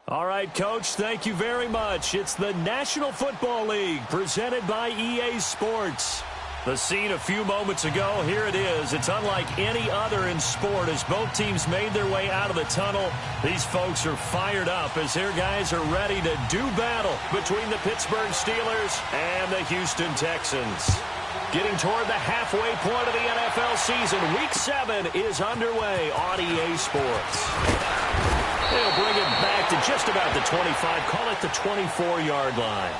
All right, Coach, thank you very much. It's the National Football League presented by EA Sports. The scene a few moments ago, here it is. It's unlike any other in sport as both teams made their way out of the tunnel. These folks are fired up as their guys are ready to do battle between the Pittsburgh Steelers and the Houston Texans. Getting toward the halfway point of the NFL season, Week 7 is underway on EA Sports. They'll bring it back to just about the 25, call it the 24-yard line.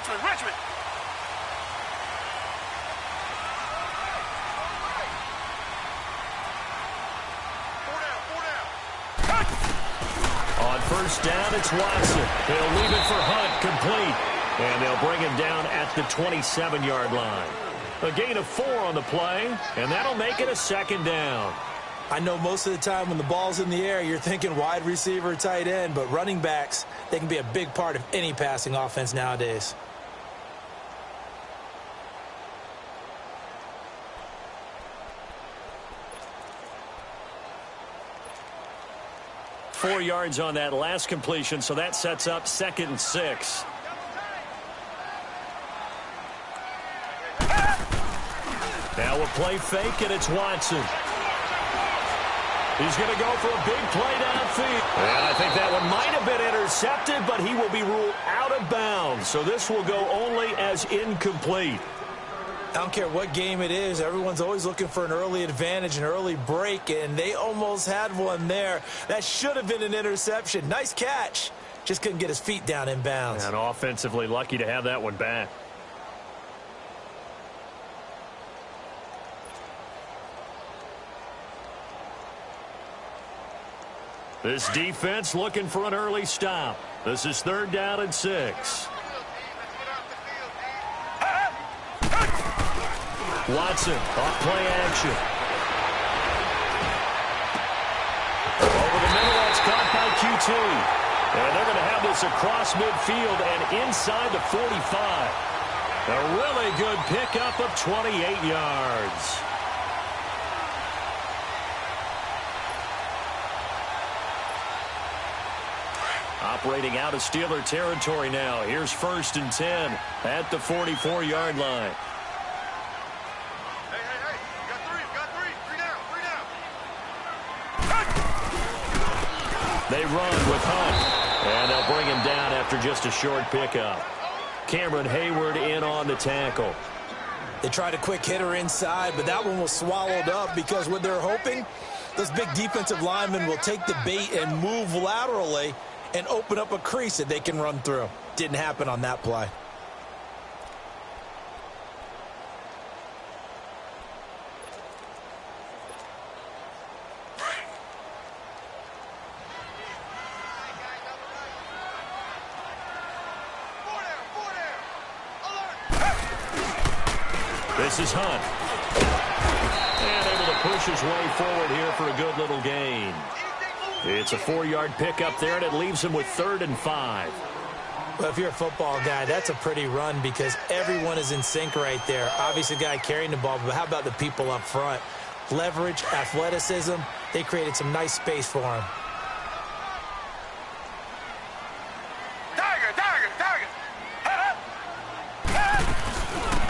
Richmond. On first down, it's Watson. They'll leave it for Hunt, complete. And they'll bring him down at the 27-yard line. A gain of 4 on the play, and that'll make it a second down. I know most of the time when the ball's in the air, you're thinking wide receiver, tight end, but running backs, they can be a big part of any passing offense nowadays. Four yards on that last completion, so that sets up 2nd and 6. Now a play fake, and it's Watson. He's going to go for a big play downfield. And I think that one might have been intercepted, but he will be ruled out of bounds. So this will go only as incomplete. I don't care what game it is. Everyone's always looking for an early advantage, an early break, and they almost had one there. That should have been an interception. Nice catch. Just couldn't get his feet down in bounds. And offensively lucky to have that one back. This defense looking for an early stop. This is 3rd down and 6. Watson, off play action. Over the middle, that's caught by QT. And they're going to have this across midfield and inside the 45. A really good pickup of 28 yards. Operating out of Steeler territory now. Here's 1st and 10 at the 44-yard line. They run with Hunt, and they'll bring him down after just a short pickup. Cameron Hayward in on the tackle. They tried a quick hitter inside, but that one was swallowed up because what they're hoping, those big defensive linemen will take the bait and move laterally and open up a crease that they can run through. Didn't happen on that play. This is Hunt. And able to push his way forward here for a good little gain. It's a 4-yard pickup there, and it leaves him with 3rd and 5. Well, if you're a football guy, that's a pretty run because everyone is in sync right there. Obviously, the guy carrying the ball, but how about the people up front? Leverage, athleticism, they created some nice space for him.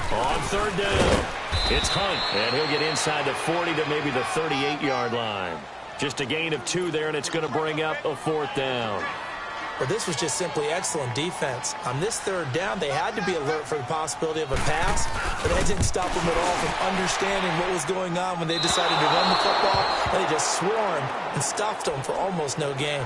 On 3rd down, it's Hunt, and he'll get inside the 40 to maybe the 38-yard line. Just a gain of 2 there, and it's going to bring up a 4th down. Well, this was just simply excellent defense. On this 3rd down, they had to be alert for the possibility of a pass, but that didn't stop them at all from understanding what was going on when they decided to run the football. And they just swarmed and stuffed them for almost no gain.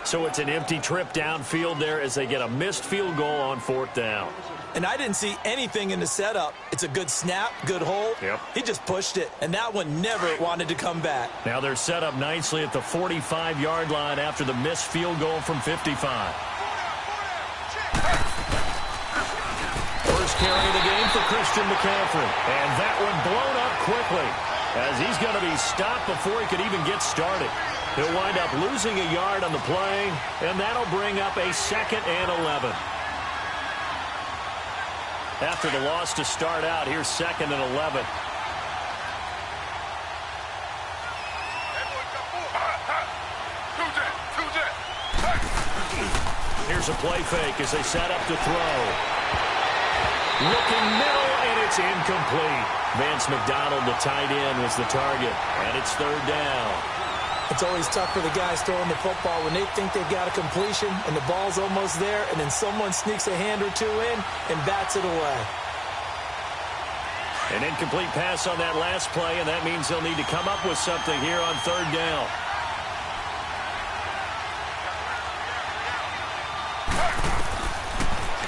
So it's an empty trip downfield there as they get a missed field goal on 4th down. And I didn't see anything in the setup. It's a good snap, good hold. Yep. He just pushed it, and that one never wanted to come back. Now they're set up nicely at the 45-yard line after the missed field goal from 55. First carry of the game for Christian McCaffrey. And that one blown up quickly, as he's going to be stopped before he could even get started. He'll wind up losing a yard on the play, and that'll bring up a 2nd and 11. After the loss to start out, here's 2nd and 11. Here's a play fake as they set up to throw. Looking middle, and it's incomplete. Vance McDonald, the tight end, was the target, and it's 3rd down. It's always tough for the guys throwing the football when they think they've got a completion and the ball's almost there, and then someone sneaks a hand or two in and bats it away. An incomplete pass on that last play, and that means they'll need to come up with something here on 3rd down.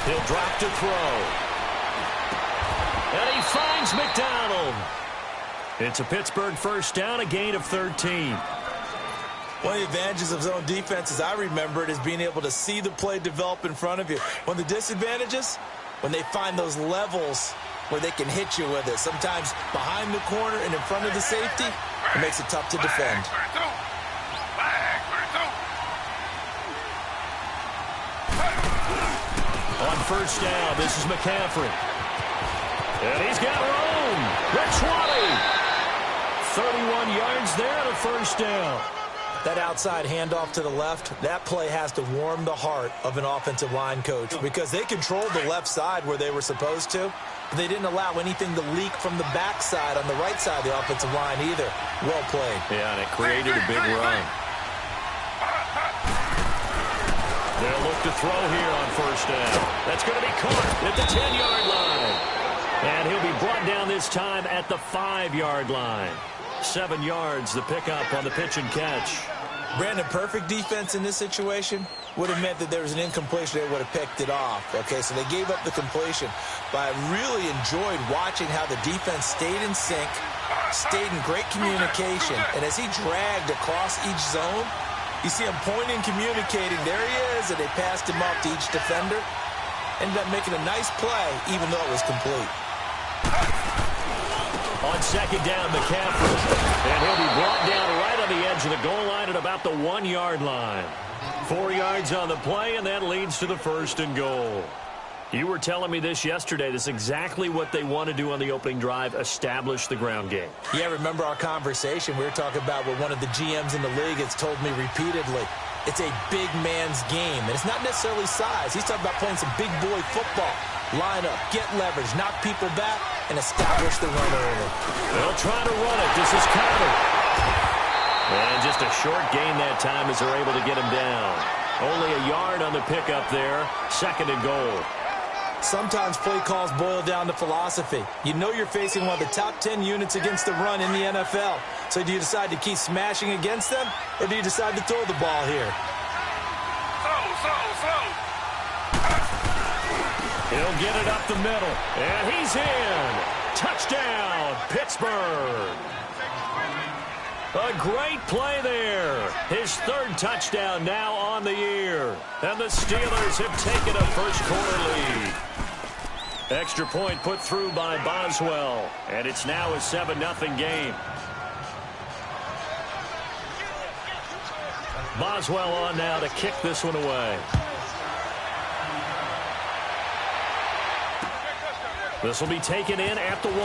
He'll drop to throw. And he finds McDonald. It's a Pittsburgh 1st down, a gain of 13. One of the advantages of zone defense, as I remember it, is being able to see the play develop in front of you. One of the disadvantages, when they find those levels where they can hit you with it. Sometimes behind the corner and in front of the safety, it makes it tough to defend. On 1st down, this is McCaffrey. And he's got room. The 20. 31 yards there and a 1st down. That outside handoff to the left, that play has to warm the heart of an offensive line coach because they controlled the left side where they were supposed to, but they didn't allow anything to leak from the backside on the right side of the offensive line either. Well played. Yeah, and it created a big run. They'll look to throw here on 1st down. That's going to be caught at the 10-yard line. And he'll be brought down this time at the 5-yard line. 7 yards, the pickup on the pitch and catch. Brandon, perfect defense in this situation would have meant that there was an incompletion. They would have picked it off. Okay, so they gave up the completion. But I really enjoyed watching how the defense stayed in sync, stayed in great communication. And as he dragged across each zone, you see him pointing, communicating. There he is, and they passed him off to each defender. Ended up making a nice play, even though it was complete. On 2nd down, McCaffrey. And he'll be brought down right on the edge of the goal line at about the 1-yard line. 4 yards on the play, and that leads to the 1st and goal. You were telling me this yesterday. This is exactly what they want to do on the opening drive, establish the ground game. Yeah, remember our conversation. We were talking about what one of the GMs in the league has told me repeatedly. It's a big man's game, and it's not necessarily size. He's talking about playing some big boy football. Line up, get leverage, knock people back, and establish the run early. They'll try to run it. This is covered. And just a short gain that time as they're able to get him down. Only a yard on the pickup there. 2nd and goal. Sometimes play calls boil down to philosophy. You know you're facing one of the top 10 units against the run in the NFL. So do you decide to keep smashing against them, or do you decide to throw the ball here? He'll get it up the middle, and he's in. Touchdown, Pittsburgh. A great play there. His 3rd touchdown now on the year. And the Steelers have taken a first-quarter lead. Extra point put through by Boswell, and it's now a 7-0 game. Boswell on now to kick this one away. This will be taken in at the 1.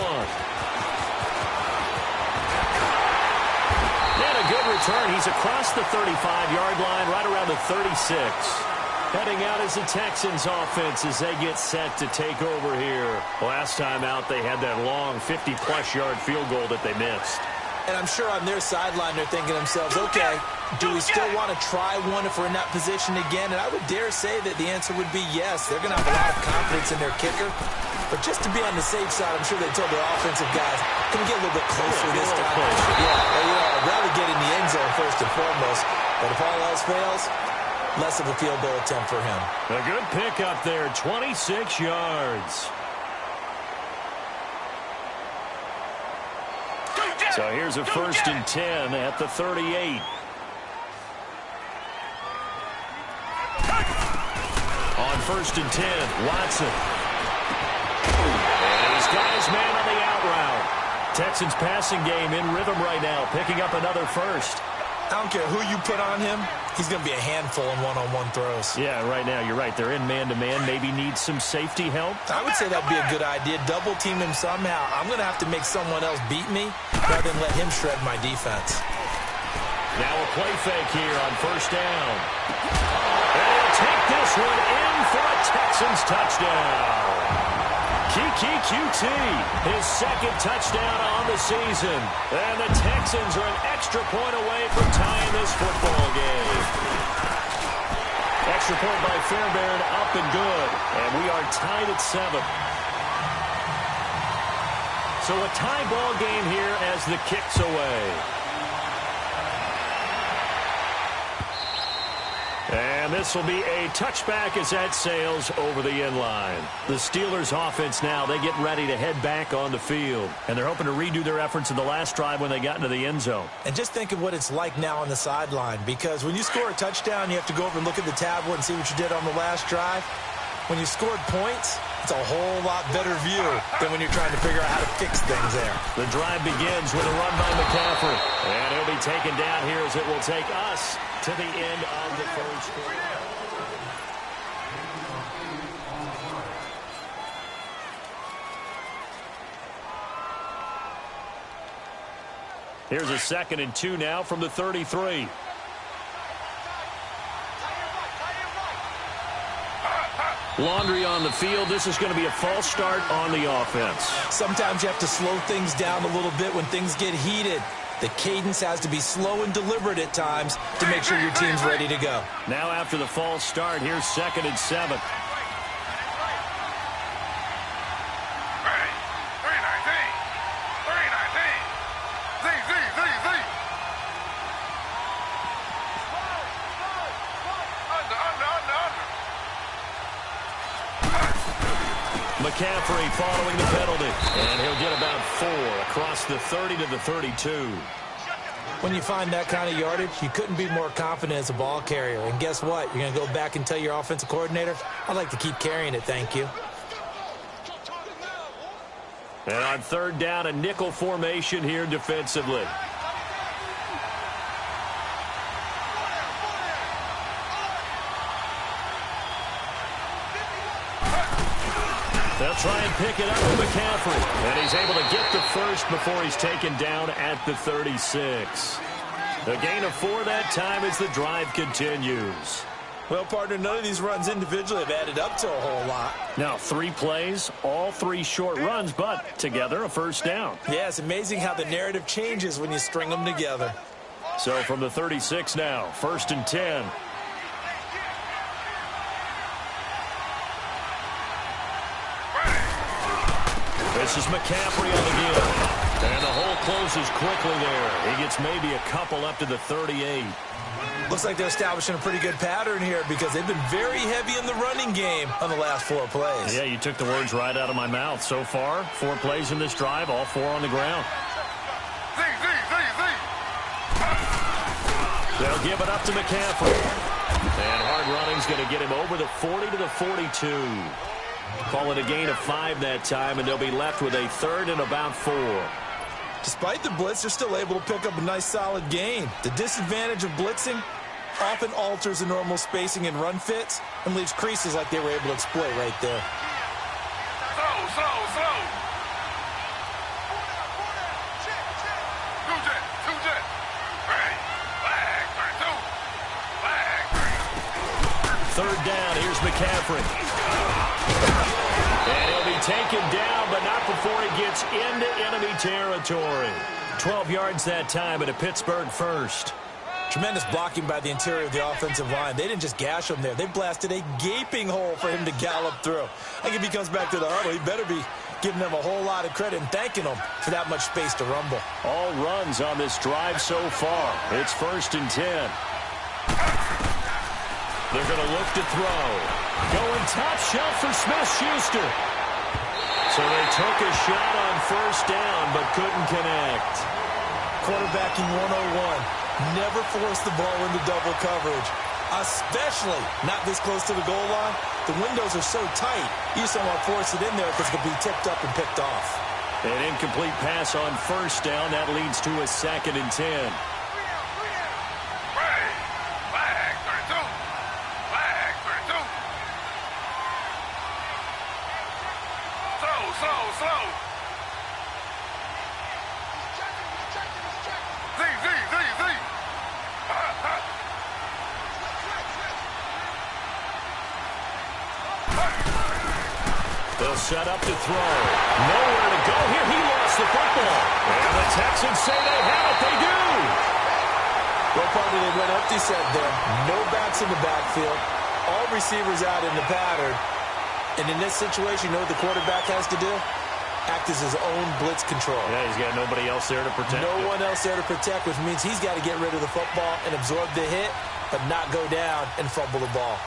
And a good return. He's across the 35-yard line, right around the 36. Heading out as the Texans offense as they get set to take over here. Last time out, they had that long 50-plus yard field goal that they missed. And I'm sure on their sideline they're thinking to themselves, okay, do we still want to try one if we're in that position again? And I would dare say that the answer would be yes. They're going to have a lot of confidence in their kicker. But just to be on the safe side, I'm sure they told their offensive guys, can we get a little bit closer this time? Yeah, I'd rather get in the end zone first and foremost. But if all else fails, less of a field goal attempt for him. A good pickup there, 26 yards. So here's a 1st and 10 at the 38. On 1st and 10, Watson. And Texans man on the out route. Texans passing game in rhythm right now, picking up another first. I don't care who you put on him, he's going to be a handful in one-on-one throws. Yeah, right now, you're right. They're in man-to-man. Maybe need some safety help. I would say that'd be a good idea. Double team him somehow. I'm going to have to make someone else beat me rather than let him shred my defense. Now a play fake here on first down. And he'll take this one in for a Texans touchdown. Kiki QT, his second touchdown on the season. And the Texans are an extra point away from tying this football game. Extra point by Fairbairn, up and good. And we are tied at 7. So a tie ball game here as the kick's away. And this will be a touchback as that sails over the end line. The Steelers offense now, they get ready to head back on the field. And they're hoping to redo their efforts in the last drive when they got into the end zone. And just think of what it's like now on the sideline. Because when you score a touchdown, you have to go over and look at the tablet and see what you did on the last drive. When you scored points, it's a whole lot better view than when you're trying to figure out how to fix things there. The drive begins with a run by McCaffrey. And he'll be taken down here as it will take us to the end of the first quarter. Here's a 2nd and 2 now from the 33. Laundry on the field. This is going to be a false start on the offense. Sometimes you have to slow things down a little bit when things get heated. The cadence has to be slow and deliberate at times to make sure your team's ready to go. Now after the false start, here's 2nd and 7. McCaffrey following the penalty. And he'll get about 4 across the 30 to the 32. When you find that kind of yardage, you couldn't be more confident as a ball carrier. And guess what? You're going to go back and tell your offensive coordinator, I'd like to keep carrying it, thank you. And on 3rd down, a nickel formation here defensively. They'll try and pick it up with McCaffrey. And he's able to get the first before he's taken down at the 36. A gain of 4 that time as the drive continues. Well, partner, none of these runs individually have added up to a whole lot. Now, 3 plays, all 3 short runs, but together a first down. Yeah, it's amazing how the narrative changes when you string them together. So from the 36 now, 1st and 10. This is McCaffrey on the give. And the hole closes quickly there. He gets maybe a couple up to the 38. Looks like they're establishing a pretty good pattern here because they've been very heavy in the running game on the last 4 plays. Yeah, you took the words right out of my mouth. So far, 4 plays in this drive, all 4 on the ground. They'll give it up to McCaffrey. And hard running's going to get him over the 40 to the 42. Call it a gain of 5 that time, and they'll be left with a 3rd and about 4. Despite the blitz, they're still able to pick up a nice solid gain. The disadvantage of blitzing often alters the normal spacing and run fits and leaves creases like they were able to exploit right there. Slow. Two jet. Flag, 2. 3rd down, here's McCaffrey. And he'll be taken down, but not before he gets into enemy territory. 12 yards that time at a Pittsburgh first. Tremendous blocking by the interior of the offensive line. They didn't just gash him there. They blasted a gaping hole for him to gallop through. I think if he comes back to the huddle, he better be giving them a whole lot of credit and thanking them for that much space to rumble. All runs on this drive so far. It's 1st and 10. They're going to look to throw. Going top shelf for Smith-Schuster. So they took a shot on 1st down, but couldn't connect. Quarterbacking 101. Never force the ball into double coverage, especially not this close to the goal line. The windows are so tight, you just don't want to force it in there because it could be tipped up and picked off. An incomplete pass on first down. That leads to a 2nd and 10. Flag 32. Flag 32. Slow. Z. They'll set up to throw. Nowhere to go here. He lost the football. And the Texans say they have it. They do. Well, partner, they went empty set there. No backs in the backfield. All receivers out in the pattern. And in this situation, you know what the quarterback has to do? Act as his own blitz control. Yeah, he's got nobody else there to protect. No one else there to protect, which means he's got to get rid of the football and absorb the hit, but not go down and fumble the ball.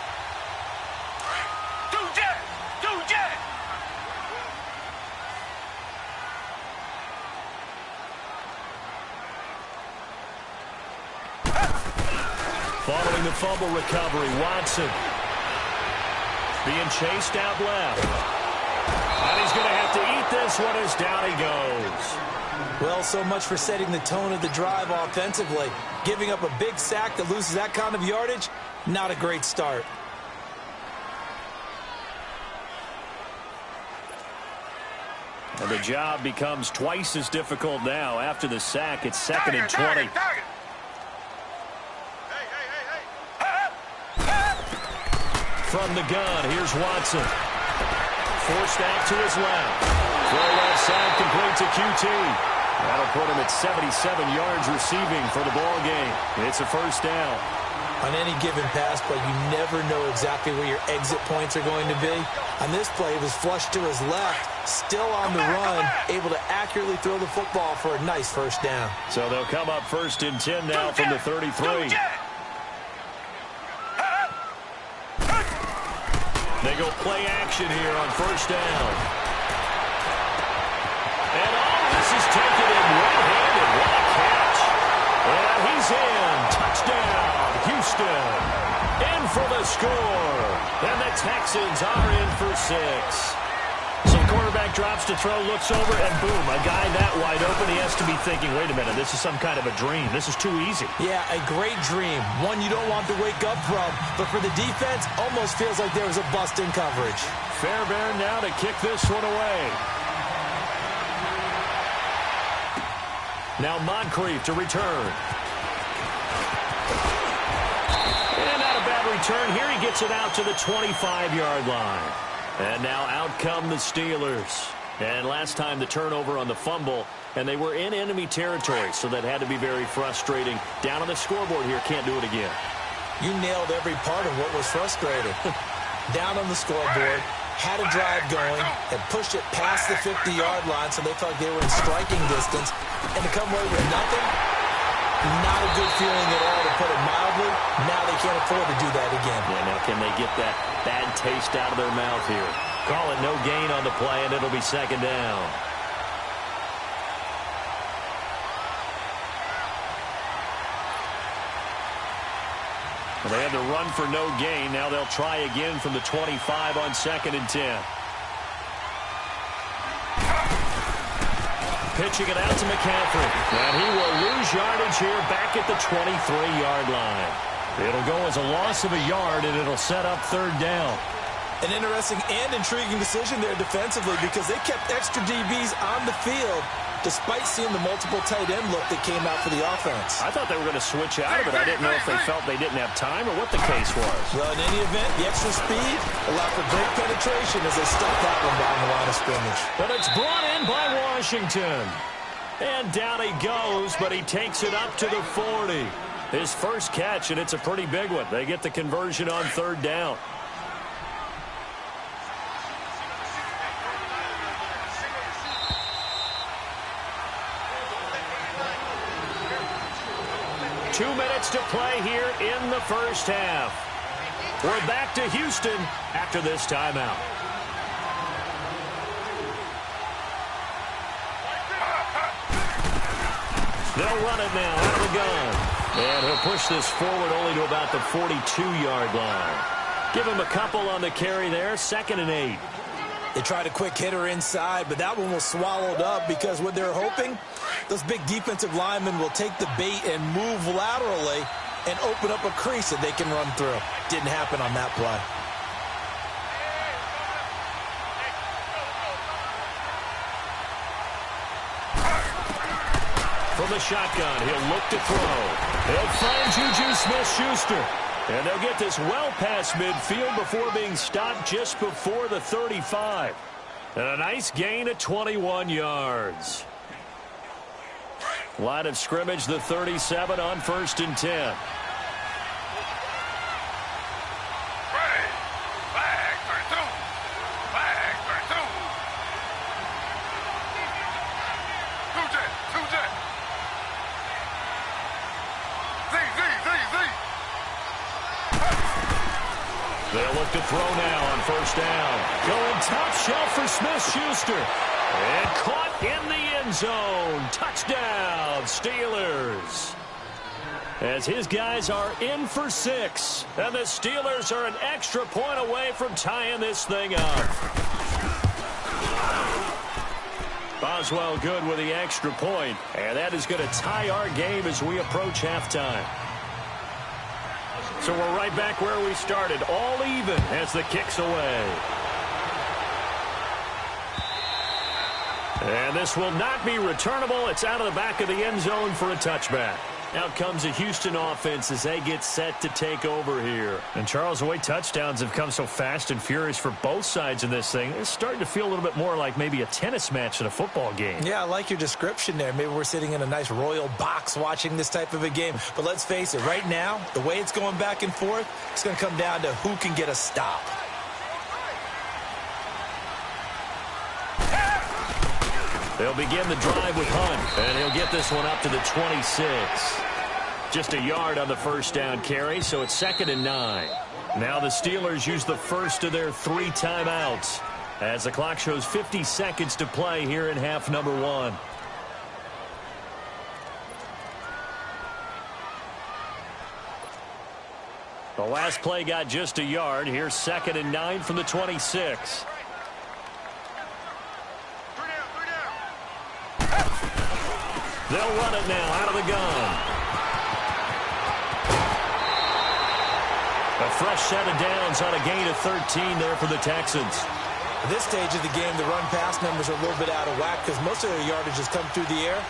Following the fumble recovery, Watson being chased out left. And he's going to have to eat this one as down he goes. Well, so much for setting the tone of the drive offensively. Giving up a big sack that loses that kind of yardage, not a great start. And the job becomes twice as difficult now. After the sack, it's 2nd and 20. From the gun, here's Watson. Forced out to his left. Throw left side, complete to QT. That'll put him at 77 yards receiving for the ball game. It's a 1st down. On any given pass play, you never know exactly where your exit points are going to be. On this play, it was flushed to his left, still on the run, able to accurately throw the football for a nice 1st down. So they'll come up 1st and 10 now from the 33. They go play action here on 1st down. And all this is taken in one-handed. What a catch. And he's in. Touchdown, Houston. In for the score. And the Texans are in for 6. So the quarterback drops to throw, looks over, and boom, a guy that wide open. He has to be thinking, wait a minute, this is some kind of a dream. This is too easy. Yeah, a great dream. One you don't want to wake up from. But for the defense, almost feels like there was a bust in coverage. Fairbairn now to kick this one away. Now Moncrief to return. And not a bad return here. He gets it out to the 25-yard line. And now out come the Steelers. And last time the turnover on the fumble, and they were in enemy territory, so that had to be very frustrating. Down on the scoreboard here, can't do it again. You nailed every part of what was frustrating. Down on the scoreboard, had a drive going, and pushed it past the 50-yard line so they felt like they were in striking distance. And to come away with nothing, not a good feeling at all, to put it mildly. Now they can't afford to do that again. Yeah, now can they get that bad taste out of their mouth here? Call it no gain on the play, and it'll be 2nd down. Well, they had to run for no gain. Now they'll try again from the 25 on 2nd and 10. Pitching it out to McCaffrey. And he will lose yardage here back at the 23-yard line. It'll go as a loss of a yard, and it'll set up 3rd down. An interesting and intriguing decision there defensively, because they kept extra DBs on the field despite seeing the multiple tight end look that came out for the offense. I thought they were going to switch out of it. I didn't know if they felt they didn't have time or what the case was. Well, in any event, the extra speed allowed for great penetration as they stuffed that one down the line of scrimmage. But it's brought in by Washington. And down he goes, but he takes it up to the 40. His first catch, and it's a pretty big one. They get the conversion on 3rd down. Two minutes to play here in the first half. We're back to Houston after this timeout. They'll run it now out of the gun. And he'll push this forward only to about the 42-yard line. Give him a couple on the carry there. 2nd and 8. They tried a quick hitter inside, but that one was swallowed up because what they're hoping, those big defensive linemen will take the bait and move laterally and open up a crease that they can run through. Didn't happen on that play. From the shotgun, he'll look to throw. He'll find Juju Smith-Schuster. And they'll get this well past midfield before being stopped just before the 35. And a nice gain of 21 yards. Line of scrimmage, the 37 on 1st and 10. They'll look to throw now on 1st down. Going top shelf for Smith-Schuster. And caught in the end zone. Touchdown, Steelers. As his guys are in for 6. And the Steelers are an extra point away from tying this thing up. Boswell good with the extra point. And that is going to tie our game as we approach halftime. So we're right back where we started, all even as the kick's away. And this will not be returnable. It's out of the back of the end zone for a touchback. Out comes the Houston offense as they get set to take over here. And, Charles, the way touchdowns have come so fast and furious for both sides in this thing, it's starting to feel a little bit more like maybe a tennis match in a football game. Yeah, I like your description there. Maybe we're sitting in a nice royal box watching this type of a game. But let's face it, right now, the way it's going back and forth, it's going to come down to who can get a stop. They'll begin the drive with Hunt, and he'll get this one up to the 26. Just a yard on the 1st down carry, so it's 2nd and 9. Now the Steelers use the first of their 3 timeouts as the clock shows 50 seconds to play here in half number 1. The last play got just a yard. Here's 2nd and 9 from the 26. They'll run it now out of the gun. A fresh set of downs on a gain of 13 there for the Texans. At this stage of the game, the run-pass numbers are a little bit out of whack because most of their yardage has come through the air.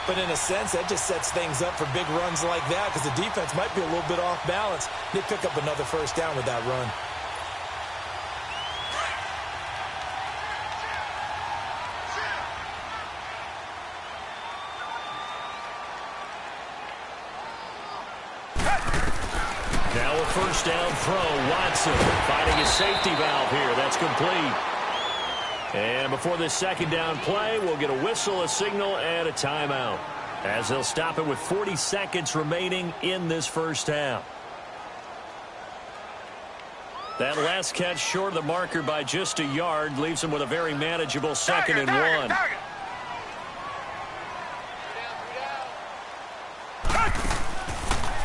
But in a sense, that just sets things up for big runs like that because the defense might be a little bit off balance. They pick up another 1st down with that run. Now a 1st down throw. Watson finding his safety valve here. That's complete. And before this 2nd down play, we'll get a whistle, a signal, and a timeout as they'll stop it with 40 seconds remaining in this 1st half. That last catch short of the marker by just a yard leaves them with a very manageable 2nd and 1.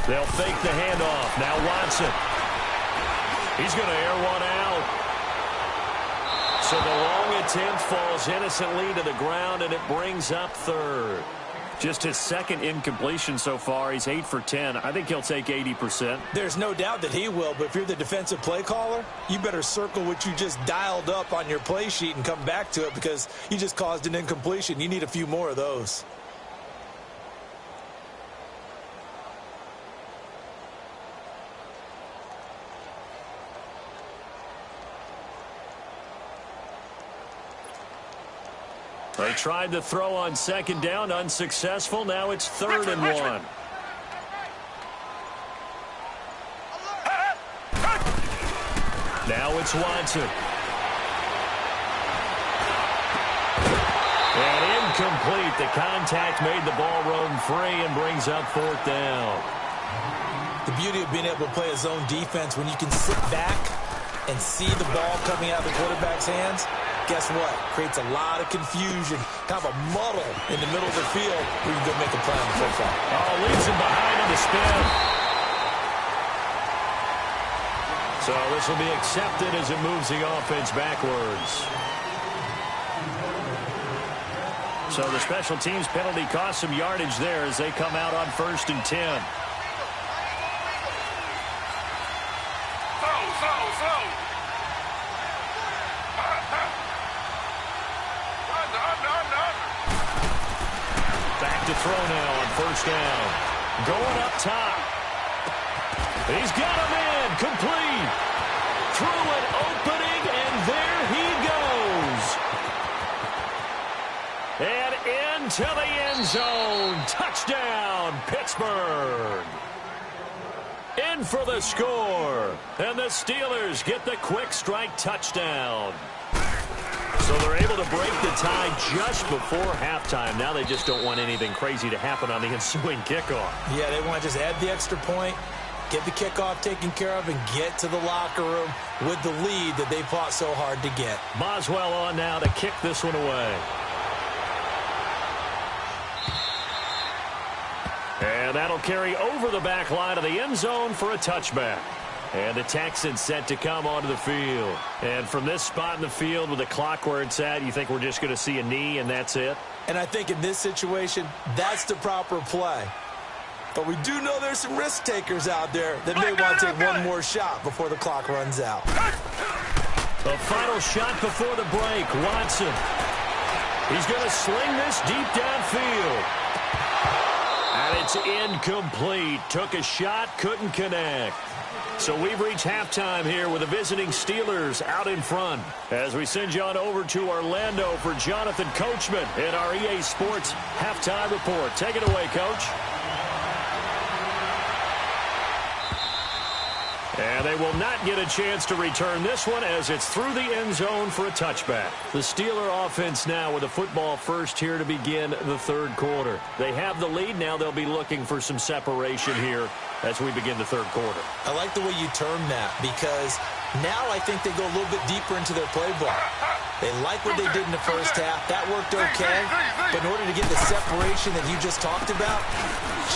They'll fake the handoff. Now Watson. He's going to air one out. So the long attempt falls innocently to the ground, and it brings up 3rd. Just his 2nd incompletion so far. He's 8 for 10. I think he'll take 80%. There's no doubt that he will, but if you're the defensive play caller, you better circle what you just dialed up on your play sheet and come back to it because you just caused an incompletion. You need a few more of those. They tried to throw on 2nd down, unsuccessful. Now it's 3rd and 1. Now it's Watson. And incomplete. The contact made the ball roam free and brings up 4th down. The beauty of being able to play a zone defense when you can sit back and see the ball coming out of the quarterback's hands, guess what? Creates a lot of confusion, kind of a muddle in the middle of the field where you can go make a play on the football. Oh, leaves him behind on the spin. So this will be accepted as it moves the offense backwards. So the special teams penalty cost some yardage there as they come out on 1st and 10. Slow. Back to throw now on 1st down. Going up top. He's got him in. Complete. Through an opening, and there he goes. And into the end zone. Touchdown, Pittsburgh. In for the score. And the Steelers get the quick strike touchdown. So they're able to break the tie just before halftime. Now they just don't want anything crazy to happen on the ensuing kickoff. Yeah, they want to just add the extra point, get the kickoff taken care of, and get to the locker room with the lead that they fought so hard to get. Boswell on now to kick this one away. And that'll carry over the back line of the end zone for a touchback. And the Texans set to come onto the field. And from this spot in the field with the clock where it's at, you think we're just going to see a knee and that's it? And I think in this situation, that's the proper play. But we do know there's some risk takers out there that may want to take one more shot before the clock runs out. A final shot before the break. Watson. He's going to sling this deep downfield. And it's incomplete. Took a shot, couldn't connect. So we've reached halftime here with the visiting Steelers out in front. As we send you on over to Orlando for Jonathan Coachman in our EA Sports Halftime Report. Take it away, Coach. And they will not get a chance to return this one as it's through the end zone for a touchback. The Steeler offense now with the football first here to begin the third quarter. They have the lead. Now they'll be looking for some separation here as we begin the third quarter. I like the way you term that because now I think they go a little bit deeper into their playbook. They like what they did in the first half. That worked okay. But in order to get the separation that you just talked about,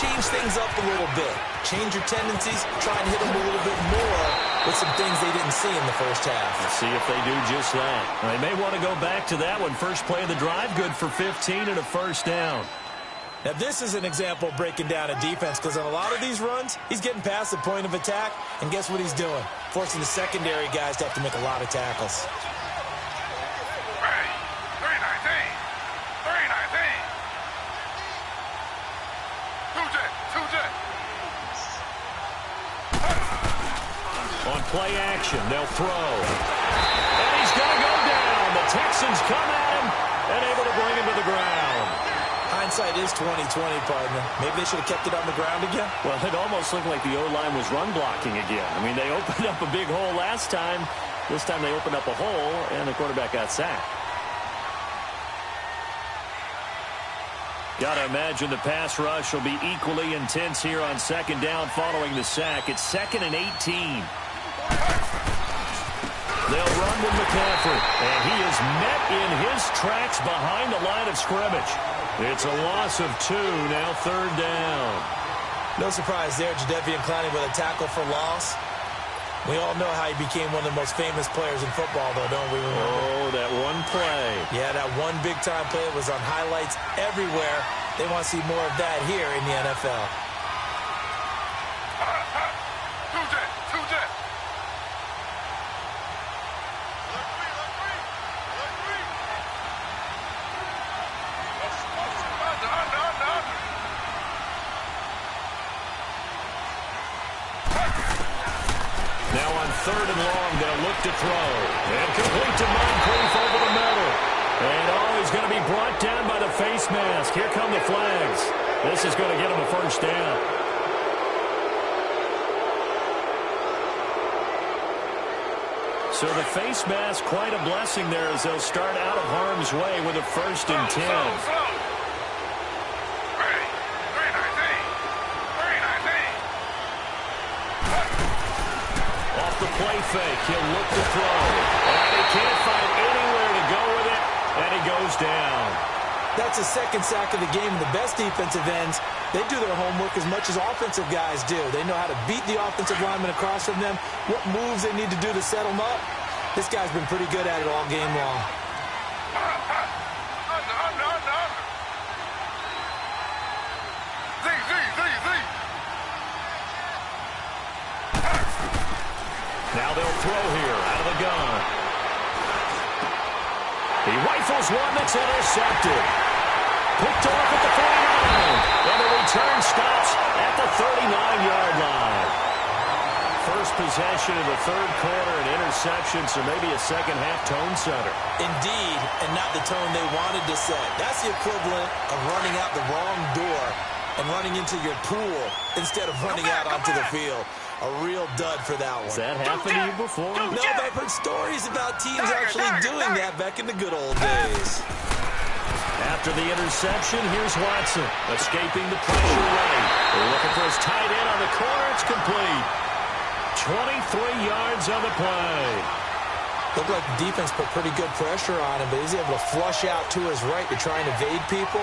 change things up a little bit. Change your tendencies. Try and hit them a little bit more with some things they didn't see in the first half. Let's see if they do just that. They may want to go back to that one. First play of the drive, good for 15 and a first down. Now, this is an example of breaking down a defense because on a lot of these runs, he's getting past the point of attack, and guess what he's doing? Forcing the secondary guys to have to make a lot of tackles. On play action, they'll throw. And he's going to go down. The Texans come at him and able to bring him to the ground. Hindsight is 20/20, partner. Maybe they should have kept it on the ground again. Well, it almost looked like the O-line was run blocking again. I mean, they opened up a big hole last time. This time they opened up a hole, and the quarterback got sacked. Got to imagine the pass rush will be equally intense here on second down following the sack. It's 2nd and 18. They'll run with McCaffrey, and he is met in his tracks behind the line of scrimmage. It's a loss of 2, now 3rd down. No surprise there, Jadeveon Clowney with a tackle for loss. We all know how he became one of the most famous players in football, though, don't we? Oh, that one play. Yeah, that one big-time play was on highlights everywhere. They want to see more of that here in the NFL. Now on 3rd and long, they'll look to throw. And complete to Moncrief over the middle. And he's going to be brought down by the face mask. Here come the flags. This is going to get him a first down. So the face mask, quite a blessing there as they'll start out of harm's way with a 1st and 10. Play fake. He'll look to throw. And he can't find anywhere to go with it. And he goes down. That's a second sack of the game. The best defensive ends, they do their homework as much as offensive guys do. They know how to beat the offensive lineman across from them, what moves they need to do to set them up. This guy's been pretty good at it all game long. Now they'll throw here out of the gun. He rifles one that's intercepted. Picked off at the 49. And the return stops at the 39-yard line. First possession of the third quarter, an interception, so maybe a second-half tone setter. Indeed, and not the tone they wanted to set. That's the equivalent of running out the wrong door and running into your pool instead of running out onto the field. A real dud for that one. Has that happened to you before? No, but I've heard stories about teams actually doing that back in the good old days. After the interception, here's Watson, escaping the pressure right. They're looking for his tight end on the corner. It's complete. 23 yards on the play. Looked like the defense put pretty good pressure on him, but he's able to flush out to his right to try and evade people.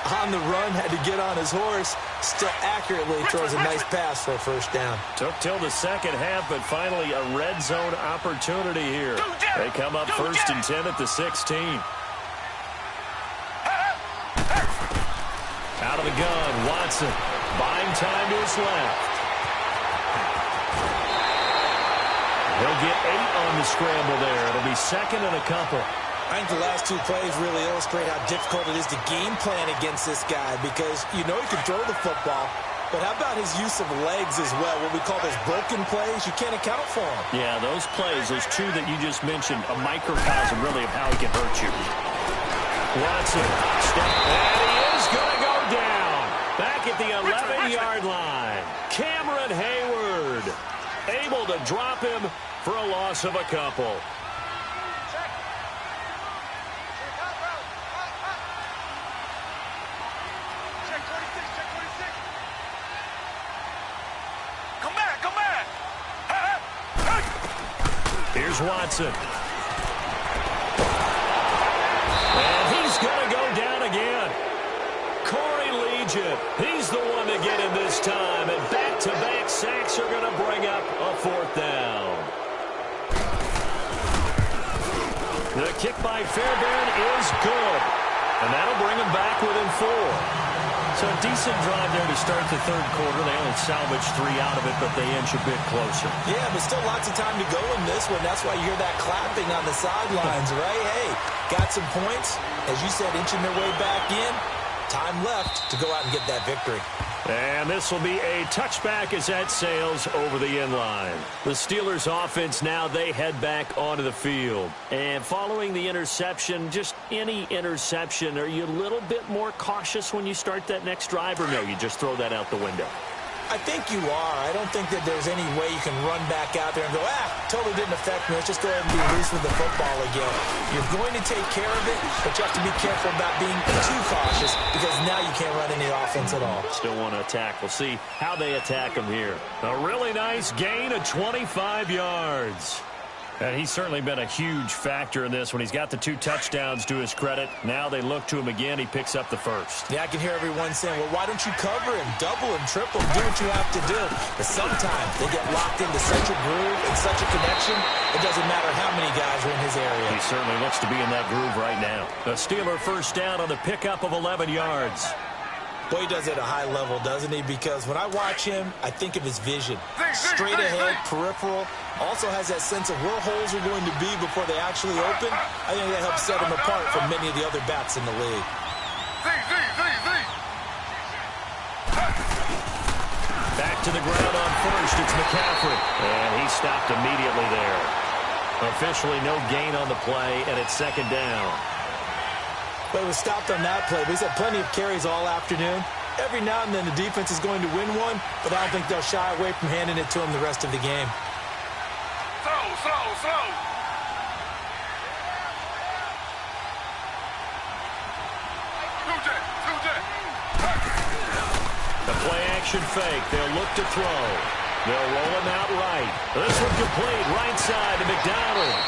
On the run, had to get on his horse. Still accurately throws a nice pass for a first down. Took till the second half, but finally a red zone opportunity here. They come up 1st and 10 at the 16. Out of the gun, Watson. Buying time to his left. He'll get 8 on the scramble there. It'll be second and a couple. I think the last two plays really illustrate how difficult it is to game plan against this guy because you know he can throw the football, but how about his use of legs as well? What we call those broken plays, you can't account for them. Yeah, those plays, those two that you just mentioned, a microcosm really of how he can hurt you. Watson, and he is going to go down. Back at the 11-yard line. Cameron Hayward able to drop him for a loss of a couple. Here's Watson. And he's going to go down again. Corey Legion, he's the one to get him this time. And back-to-back sacks are going to bring up a 4th down. The kick by Fairbairn is good. And that'll bring him back within 4. So a decent drive there to start the third quarter. They only salvaged 3 out of it, but they inch a bit closer. Yeah, but still lots of time to go in this one. That's why you hear that clapping on the sidelines, right? Hey, got some points. As you said, inching their way back in. Time left to go out and get that victory. And this will be a touchback as that sails over the end line. The Steelers offense now, they head back onto the field. And following the interception, just any interception, are you a little bit more cautious when you start that next drive, or no, you just throw that out the window? I think you are. I don't think that there's any way you can run back out there and go, totally didn't affect me. Let's just go ahead and be loose with the football again. You're going to take care of it, but you have to be careful about being too cautious because now you can't run any offense at all. Still want to attack. We'll see how they attack him here. A really nice gain of 25 yards. And he's certainly been a huge factor in this when he's got the 2 touchdowns to his credit. Now they look to him again. He picks up the first. Yeah, I can hear everyone saying, well, why don't you cover him, double him, triple him, do what you have to do. But sometimes they get locked into such a groove and such a connection, it doesn't matter how many guys are in his area. He certainly looks to be in that groove right now. A Steeler first down on the pickup of 11 yards. Boy, he does it at a high level, doesn't he? Because when I watch him, I think of his vision. Straight ahead, peripheral. Also has that sense of where holes are going to be before they actually open. I think that helps set him apart from many of the other backs in the league. Back to the ground on first. It's McCaffrey. And he stopped immediately there. Officially no gain on the play, and it's second down. But it was stopped on that play. But he's had plenty of carries all afternoon. Every now and then the defense is going to win one, but I don't think they'll shy away from handing it to him the rest of the game. Slow. The play-action fake. They'll look to throw. They'll roll him out right. This one complete. Right side to McDonald.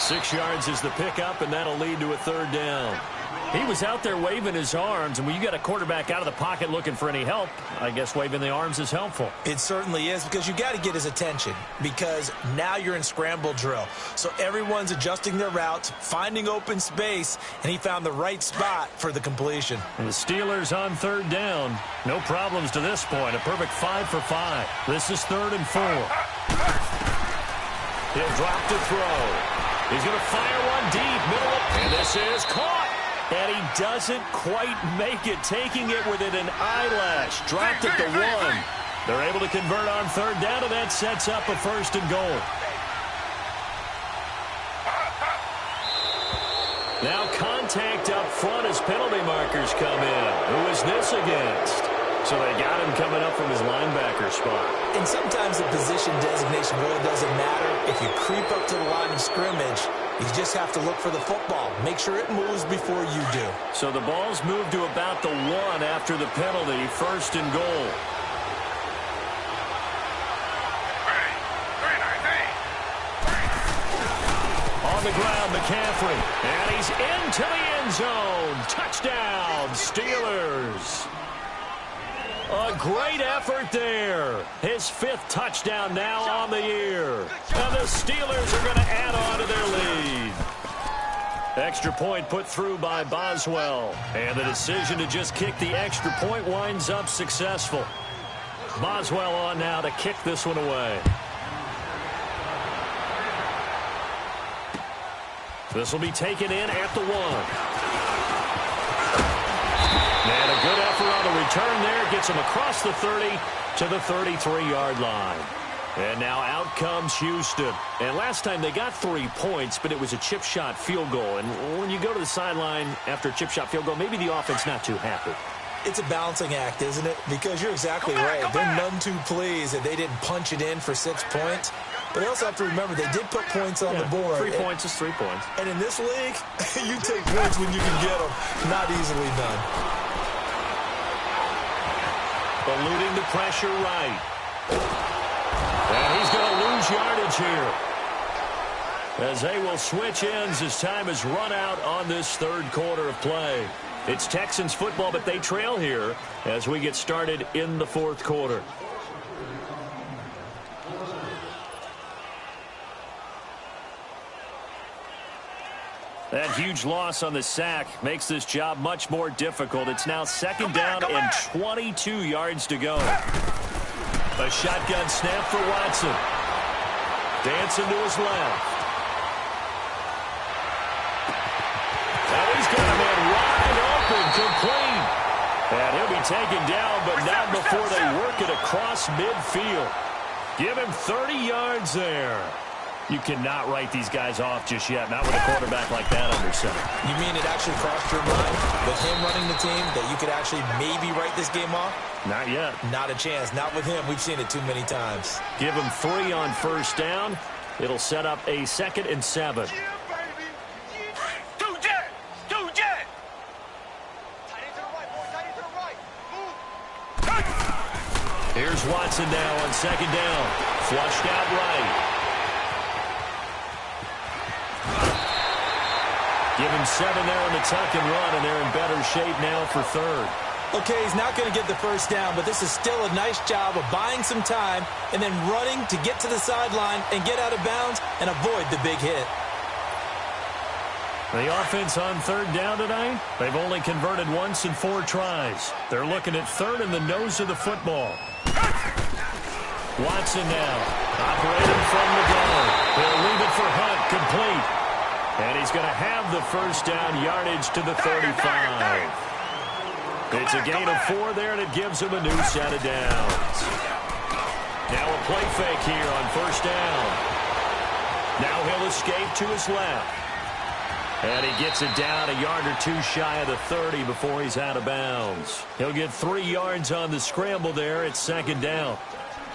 6 yards is the pickup, and that'll lead to a third down. He was out there waving his arms, and when you got a quarterback out of the pocket looking for any help, I guess waving the arms is helpful. It certainly is, because you got to get his attention, because now you're in scramble drill. So everyone's adjusting their routes, finding open space, and he found the right spot for the completion. And the Steelers on third down. No problems to this point. A perfect 5 for 5. This is 3rd and 4. He'll drop to throw. He's going to fire one deep, middle of, and this is caught. And he doesn't quite make it, taking it within an eyelash. Dropped at the 1. They're able to convert on third down, and that sets up a 1st and goal. Now contact up front as penalty markers come in. Who is this against? So they got him coming up from his linebacker spot. And sometimes the position designation really doesn't matter. If you creep up to the line of scrimmage, you just have to look for the football. Make sure it moves before you do. So the ball's moved to about the 1 after the penalty, 1st and goal. On the ground, McCaffrey. And he's into the end zone. Touchdown, Steelers. A great effort there. His 5th touchdown now on the year. And the Steelers are going to add on to their lead. Extra point put through by Boswell. And the decision to just kick the extra point winds up successful. Boswell on now to kick this one away. This will be taken in at the 1. And a good effort on the return there. Gets him across the 30 to the 33-yard line. And now out comes Houston. And last time they got 3 points, but it was a chip shot field goal. And when you go to the sideline after a chip shot field goal, maybe the offense not too happy. It's a balancing act, isn't it? Because you're exactly right. They're none too pleased that they didn't punch it in for 6 points. But they also have to remember they did put points on the board. 3 points is 3 points. And in this league, you take points when you can get them. Not easily done. Eluding the pressure right. And he's going to lose yardage here. As they will switch ends as time has run out on this 3rd quarter of play. It's Texans football, but they trail here as we get started in the 4th quarter. That huge loss on the sack makes this job much more difficult. It's now 2nd down and 22 yards to go. A shotgun snap for Watson. Dancing to his left. And he's got him in wide open, complete. And he'll be taken down, but not before they work it across midfield. Give him 30 yards there. You cannot write these guys off just yet, not with a quarterback like that under center. You mean it actually crossed your mind with him running the team that you could actually maybe write this game off? Not yet. Not a chance. Not with him. We've seen it too many times. Give him 3 on 1st down. It'll set up a 2nd and 7. Here's Watson now on 2nd down. Flushed out right. Give him 7 there on the tuck and run, and they're in better shape now for 3rd. Okay, he's not going to get the 1st down, but this is still a nice job of buying some time and then running to get to the sideline and get out of bounds and avoid the big hit. The offense on 3rd down tonight, they've only converted once in 4 tries. They're looking at 3rd in the nose of the football. Watson now, operating from the gun. He'll leave it for Hunt, complete. And he's going to have the 1st down, yardage to the 35. It's a gain of 4 there, and it gives him a new set of downs. Now a play fake here on 1st down. Now he'll escape to his left. And he gets it down a yard or 2 shy of the 30 before he's out of bounds. He'll get 3 yards on the scramble there. It's 2nd down.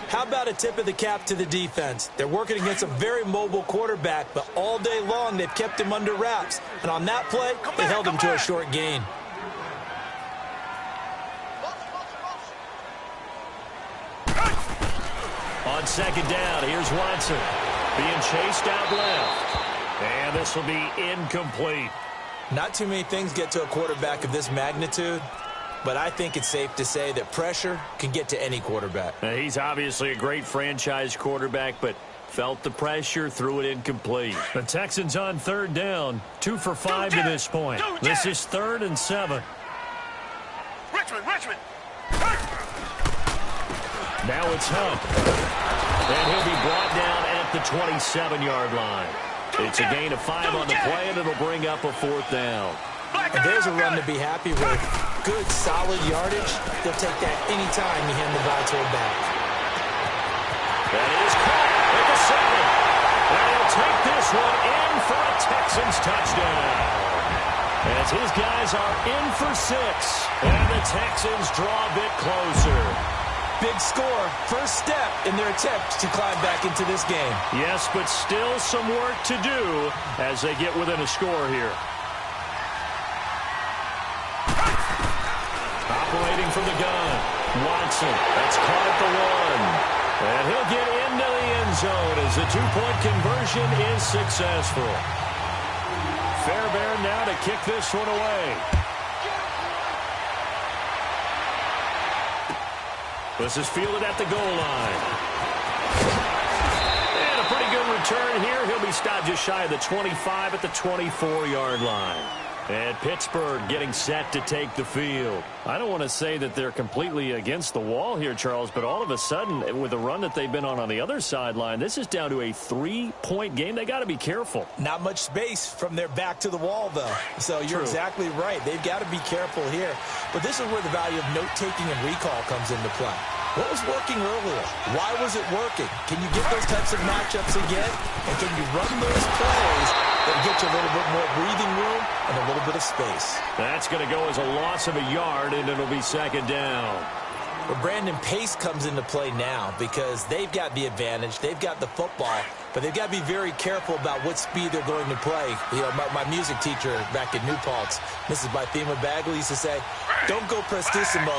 How about a tip of the cap to the defense? They're working against a very mobile quarterback, but all day long they've kept him under wraps. And on that play, they held him to a short gain. On 2nd down, here's Watson. Being chased out left. And this will be incomplete. Not too many things get to a quarterback of this magnitude, but I think it's safe to say that pressure can get to any quarterback. He's obviously a great franchise quarterback, but felt the pressure, threw it incomplete. The Texans on 3rd down, 2 for 5 to this point. This is 3rd and 7. Richmond. Now it's Hunt. And he'll be brought down at the 27-yard line. It's a gain of 5 on the play, and it'll bring up a 4th down. And there's a run to be happy with. Good, solid yardage. They'll take that anytime you hand the ball to a back. That is caught at the 7. And he'll take this one in for a Texans touchdown. As his guys are in for 6, and the Texans draw a bit closer. Big score, first step in their attempt to climb back into this game. Yes, but still some work to do as they get within a score here. Operating from the gun, Watson. That's caught at the 1. And he'll get into the end zone as the 2-point conversion is successful. Fairbairn now to kick this one away. This is fielded at the goal line. And a pretty good return here. He'll be stopped just shy of the 25 at the 24-yard line. And Pittsburgh getting set to take the field. I don't want to say that they're completely against the wall here, Charles, but all of a sudden, with the run that they've been on the other sideline, this is down to a 3-point game. They got to be careful. Not much space from their back to the wall, though. So you're exactly right. They've got to be careful here. But this is where the value of note-taking and recall comes into play. What was working earlier? Why was it working? Can you get those types of matchups again? And can you run those plays that get you a little bit more breathing room and a little bit of space? That's going to go as a loss of a yard, and it'll be 2nd down. Well, Brandon, pace comes into play now because they've got the advantage. They've got the football, but they've got to be very careful about what speed they're going to play. You know, my music teacher back in New Paltz, Mrs. Bythema Bagley, used to say, don't go prestissimo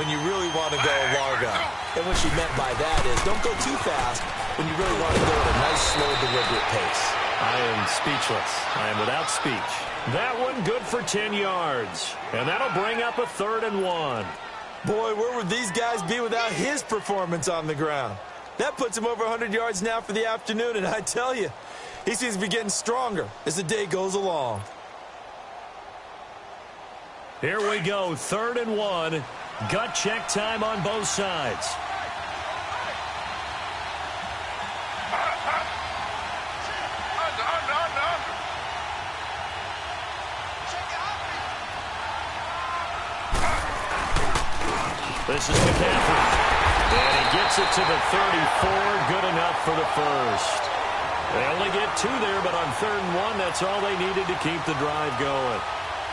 when you really want to go largo. And what she meant by that is don't go too fast when you really want to go at a nice, slow, deliberate pace. I am speechless. I am without speech. That one good for 10 yards. And that'll bring up a 3rd and 1. Boy, where would these guys be without his performance on the ground? That puts him over 100 yards now for the afternoon, and I tell you, he seems to be getting stronger as the day goes along. Here we go, 3rd and 1. Gut check time on both sides. This is McCaffrey. And he gets it to the 34. Good enough for the first. They only get 2 there, but on 3rd and 1, that's all they needed to keep the drive going.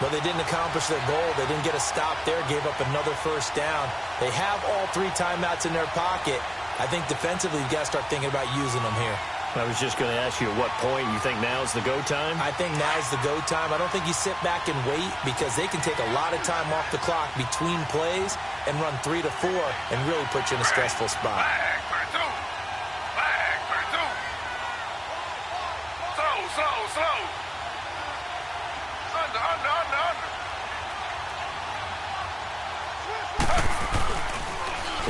But they didn't accomplish their goal. They didn't get a stop there, gave up another first down. They have all 3 timeouts in their pocket. I think defensively, you've got to start thinking about using them here. I was just going to ask you at what point you think now's the go time? I think now's the go time. I don't think you sit back and wait because they can take a lot of time off the clock between plays and run 3 to 4 and really put you in a stressful spot. Flag for 2. Flag for 2. Slow. Under.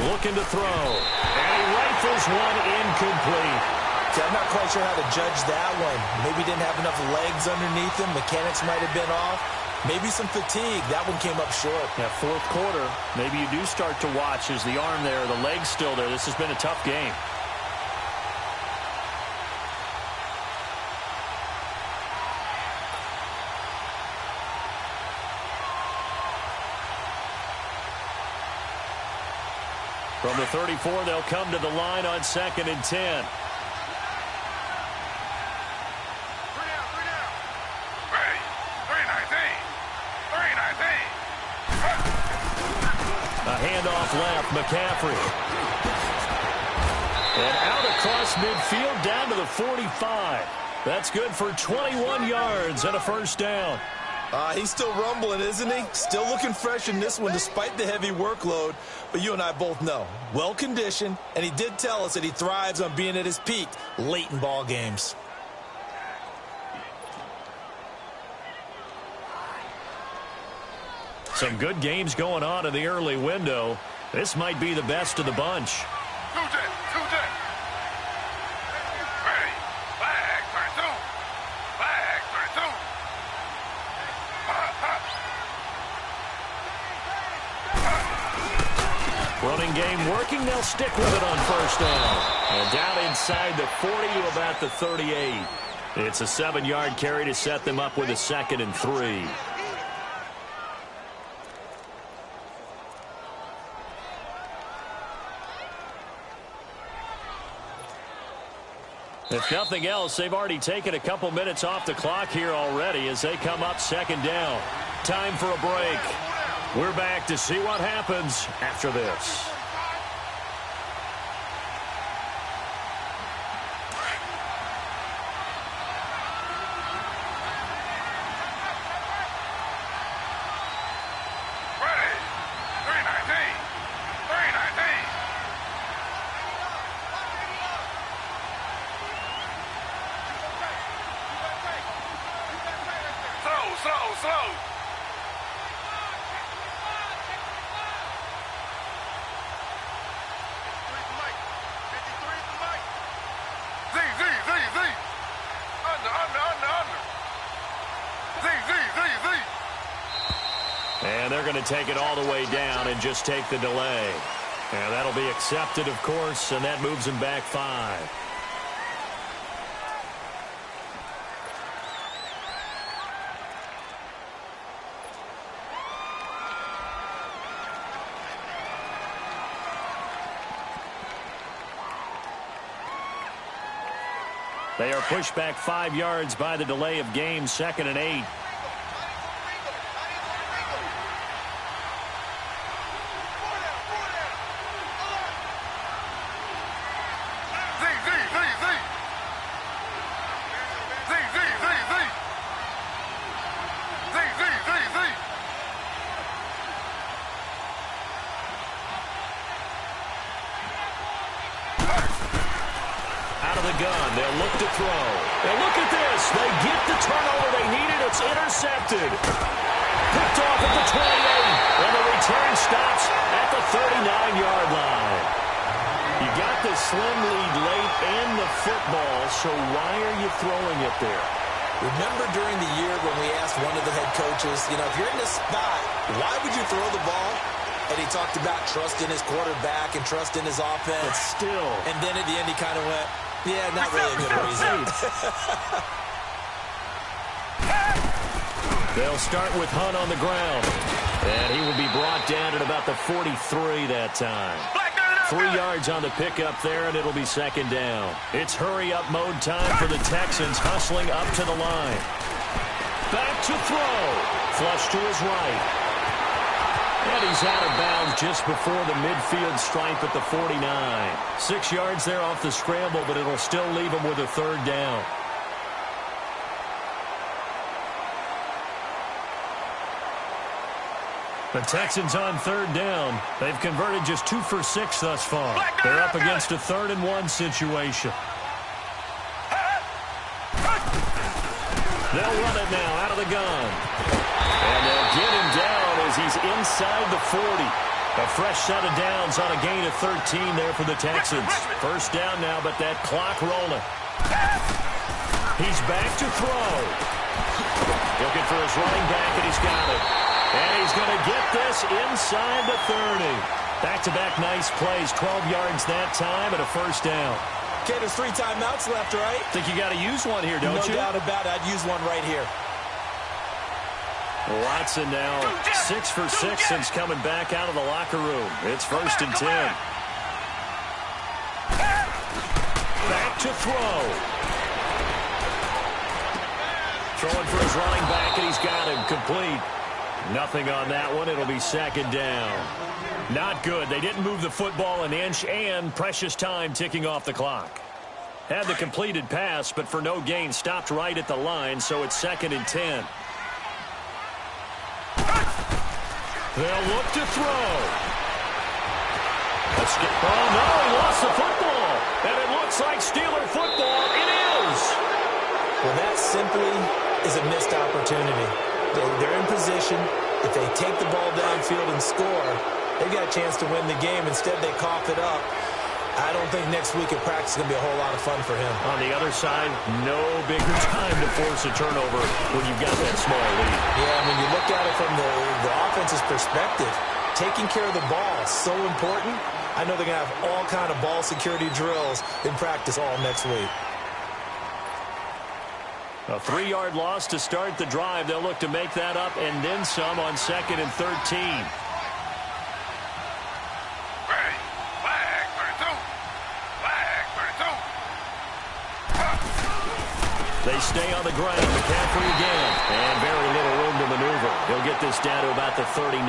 Looking to throw. And he rifles one incomplete. See, I'm not quite sure how to judge that one. Maybe didn't have enough legs underneath him. Mechanics might have been off. Maybe some fatigue. That one came up short. That 4th quarter, maybe you do start to watch as the arm there, the leg's still there. This has been a tough game. From the 34, they'll come to the line on 2nd and 10. Handoff left, McCaffrey. And out across midfield down to the 45. That's good for 21 yards and a first down. He's still rumbling, isn't he? Still looking fresh in this one despite the heavy workload. But you and I both know, well-conditioned, and he did tell us that he thrives on being at his peak late in ball games. Some good games going on in the early window. This might be the best of the bunch. 2 jet. Ready. Flag for 2. Flag for 2. Running Passing game working. They'll stick with it on first down. And down inside the 40 to about the 38. It's a 7-yard carry to set them up with a 2nd and 3. If nothing else, they've already taken a couple minutes off the clock here already as they come up 2nd down. Time for a break. We're back to see what happens after this. And they're going to take it all the way down and just take the delay. And that'll be accepted, of course, and that moves them back 5. They are pushed back 5 yards by the delay of game, 2nd and 8. Gun. They'll look to throw. And look at this. They get the turnover they needed. It's intercepted. Picked off at the 28. And the return stops at the 39-yard line. You got the slim lead late and the football, so why are you throwing it there? Remember during the year when we asked one of the head coaches, if you're in this spot, why would you throw the ball? And he talked about trust in his quarterback and trust in his offense. But still. And then at the end he kind of went, yeah, not really a good reason. They'll start with Hunt on the ground. And he will be brought down at about the 43 that time. 3 yards on the pickup there, and it'll be 2nd down. It's hurry-up mode time for the Texans, hustling up to the line. Back to throw. Flush to his right. And he's out of bounds just before the midfield stripe at the 49. 6 yards there off the scramble, but it'll still leave him with a 3rd down. The Texans on 3rd down. They've converted just 2 for 6 thus far. They're up against a 3rd and 1 situation. They'll run it now out of the gun. And they'll get him down as he's inside the 40. A fresh set of downs on a gain of 13 there for the Texans. 1st down now, but that clock rolling. He's back to throw. Looking for his running back, and he's got it. And he's going to get this inside the 30. Back-to-back nice plays, 12 yards that time, and a 1st down. Okay, there's 3 timeouts left, right? Think you got to use one here, don't you? No doubt about it. I'd use one right here. Watson now 6 for 6 since coming back out of the locker room. It's 1st and 10. Back to throw. Throwing for his running back, and he's got him complete. Nothing on that one. It'll be 2nd down. Not good. They didn't move the football an inch, and precious time ticking off the clock. Had the completed pass, but for no gain, stopped right at the line, so it's 2nd and 10. They'll look to throw. Oh, no, he lost the football. And it looks like Steeler football. It is. Well, that simply is a missed opportunity. They're in position. If they take the ball downfield and score, they've got a chance to win the game. Instead, they cough it up. I don't think next week at practice is going to be a whole lot of fun for him. On the other side, no bigger time to force a turnover when you've got that small lead. Yeah, when you look at it from the offense's perspective, taking care of the ball is so important. I know they're going to have all kind of ball security drills in practice all next week. A 3-yard loss to start the drive. They'll look to make that up and then some on 2nd and 13. Ready. Flag 32. Flag 32. They stay on the ground. McCaffrey again. And very little room to maneuver. He'll get this down to about the 39.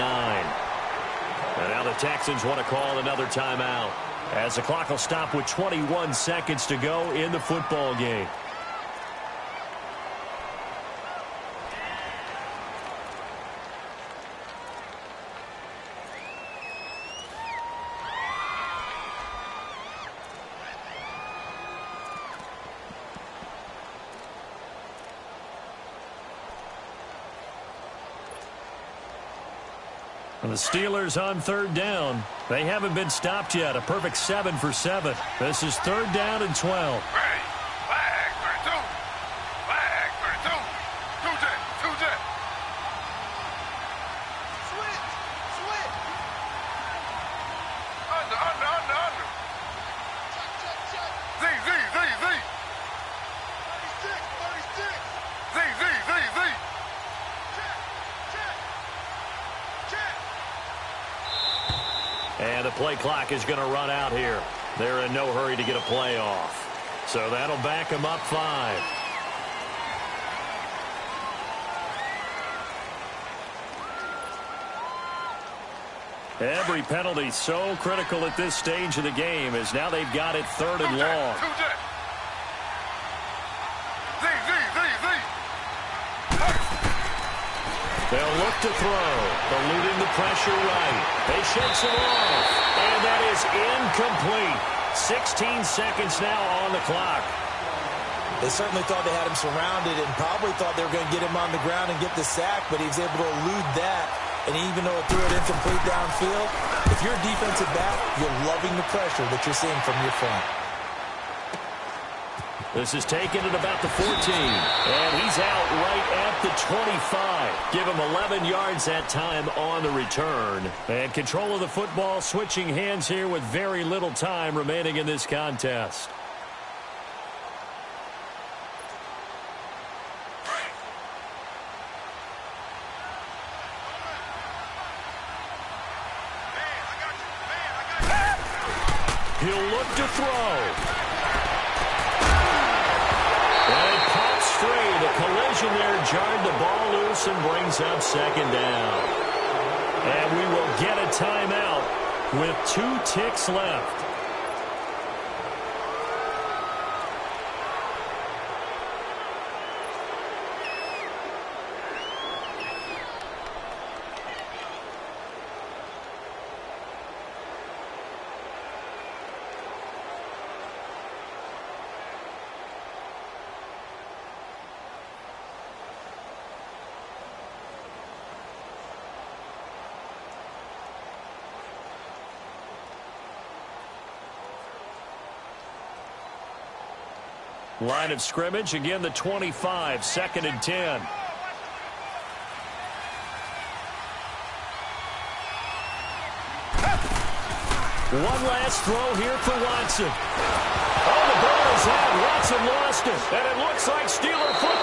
And now the Texans want to call another timeout, as the clock will stop with 21 seconds to go in the football game. And the Steelers on 3rd down. They haven't been stopped yet. A perfect 7 for 7. This is 3rd down and 12. Ready. Flag 32. Flag 32. Two jet. Two jet. Switch. Switch. Under. Z. 36. Z. And the play clock is going to run out here. They're in no hurry to get a play off. So that'll back them up 5. Every penalty so critical at this stage of the game, as now they've got it 3rd and long. They'll look to throw, eluding the pressure right. They shakes it off, and that is incomplete. 16 seconds now on the clock. They certainly thought they had him surrounded and probably thought they were going to get him on the ground and get the sack, but he was able to elude that. And even though it threw it incomplete downfield, if you're a defensive back, you're loving the pressure that you're seeing from your front. This is taken at about the 14, and he's out right at the 25. Give him 11 yards that time on the return. And control of the football switching hands here with very little time remaining in this contest. He'll look to throw. The collision there jarred the ball loose and brings up 2nd down. And we will get a timeout with 2 ticks left. Line of scrimmage, again the 25, 2nd and 10. One last throw here for Watson. Oh, the ball is out. Watson lost it, and it looks like Steeler football.